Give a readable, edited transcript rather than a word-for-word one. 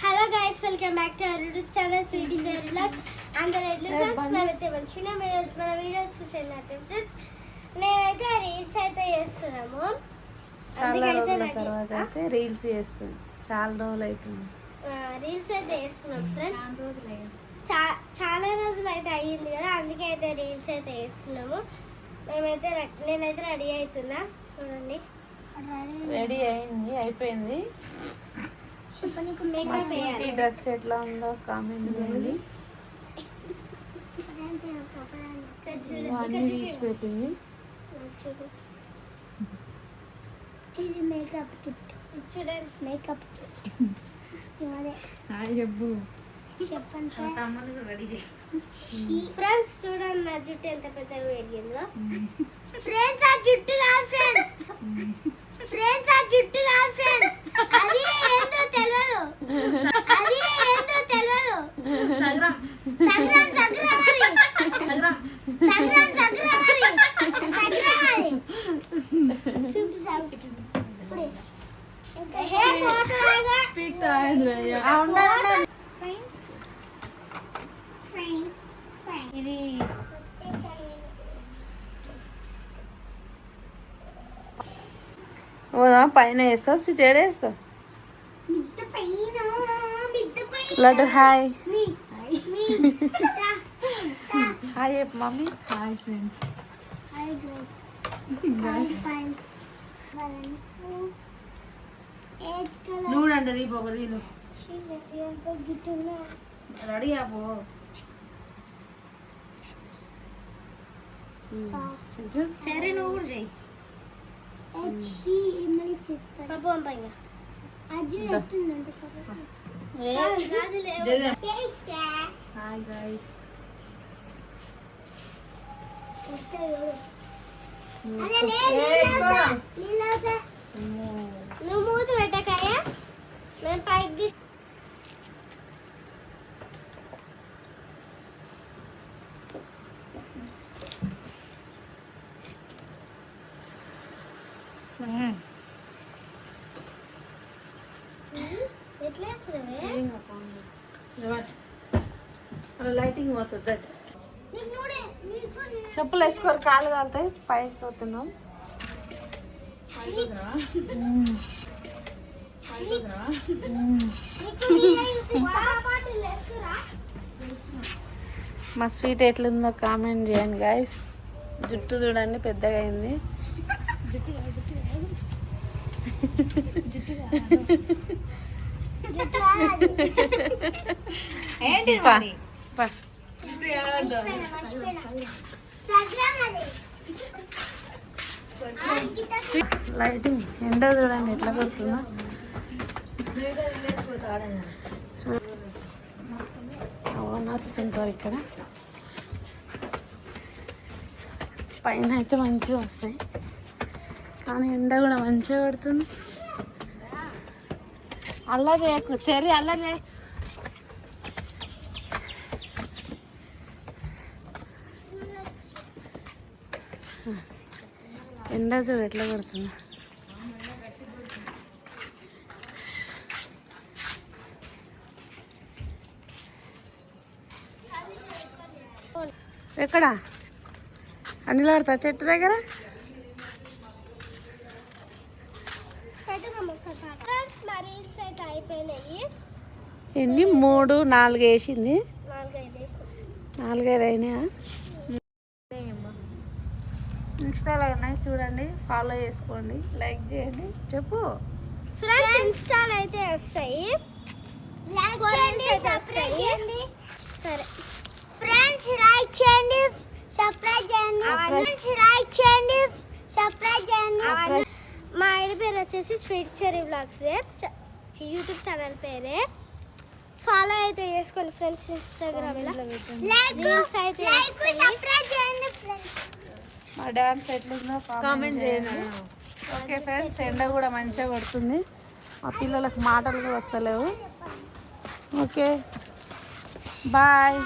Hello guys, welcome back to our YouTube channel sweety vlog. అందరూ ఎట్లా friends? మేమైతే మంచిగా మన వీడియోస్ చూసేనట్టు ఫ్రెండ్స్. నేనైతే రీల్స్ అయితే చేస్తున్నాము. చాలా రోజుల తర్వాత అయితే రీల్స్ చేస్తుంది. చాలా రోజులు అవుతుంది రీల్స్ అయితే చేస్తున్నాం ఫ్రెండ్స్. చాలా రోజులు అయితే అయ్యింది కదా, అందుకే అయితే రీల్స్ అయితే చేస్తున్నాము. నేనైతే రెడీ అవుతున్నా. చూడండి, రెడీ అయింది, అయిపోయింది. మా స్వీటీ డ్రెస్ ఎట్లా ఉందో కామెంట్ చేయండి. అన్ని తీసి పెట్టింది. ఇది మేకప్ కిట్. చూడండి, మేకప్ కిట్. ఫ్రెండ్స్ చూడండి, నా జుట్టు ఎంత పెద్దగా పెరిగిందో. ఫ్రెండ్స్ ఆ జుట్టు కాదు ఫ్రెండ్స్, ఫ్రెండ్స్ ఆ జుట్టు కాదు ఫ్రెండ్స్, అది ఏందో తెలియదు, అది ఏందో తెలియదు. సగ్రం సగ్రం సగ్రమరి, సగ్రం సగ్రం సగ్రమరి, సగ్రమరి. సూప్ సూప్ హే పోతలాగా స్పీక్ టు ఆండ్రియా. ఉండండి ఫ్రెండ్స్. ఇది ఓదా పైన వేస్తా, స్వీట్ ఏడ వేస్తా. లడ్డు హాయ్ హాయ్ చెప్పు మమ్మీ. Hi friends. నువ్వు అంటది పొగడీలు రెడీ అవ్వు. సరే నువ్వు కూడా చెయ్యి. Hi guys. నువ్వు మూత పెట్టకాయ, మేము పైకి తీసి లైటింగ్ పోతుంది. చెప్పులు వేసుకోరు, కాళ్ళు కాలుతాయి. పైకి పోతున్నాం. మా స్వీట్ ఎట్లుందో కామెంట్ చేయండి గైస్. జుట్టు చూడండి, పెద్దగా అయింది. లైటింగ్ ఎండ చూడండి ఎట్లా కొడుతుందో. ఓనర్స్ ఉంటారు ఇక్కడ. పైన అయితే మంచిగా వస్తాయి, కానీ ఎండ కూడా మంచిగా కొడుతుంది. అల్లా చేయకు చెర్రీ, అల్లా చేయ. ఎండ చూడు ఎట్లా కొడుతుందా. ఎక్కడ అనిలాడతా చెట్టు దగ్గర. ఎన్ని 3 4 వేసింది. 4-5 అయినాయా. ఇన్స్టాలో ఉన్నాయి చూడండి, ఫాలో చేసుకోండి, లైక్ చేయండి. చెప్పు ఫ్రెండ్స్, ఇన్స్టాలో అయితే వస్తాయి, లైక్ చేయండి, సబ్స్క్రైబ్ చేయండి. సరే ఫ్రెండ్స్, లైక్ చేయండి, సబ్స్క్రైబ్ చేయండి. ఫ్రెండ్స్, లైక్ చేయండి, సబ్స్క్రైబ్ చేయండి. మా ఐడి పేరు వచ్చేసి sweet cherry vlogs, YouTube channel పేరే. ఫాలో అయితే చేసుకోండి ఫ్రెండ్స్. ఇన్స్టాగ్రామ్లో రీల్స్ అయితే మా డాన్స్ ఎట్లుందో కామెంట్ చేయండి. ఓకే ఫ్రెండ్స్, ఎండ కూడా మంచిగా కొడుతుంది. మా పిల్లలకు మాటలు కూడా వస్తలేవు. Okay bye.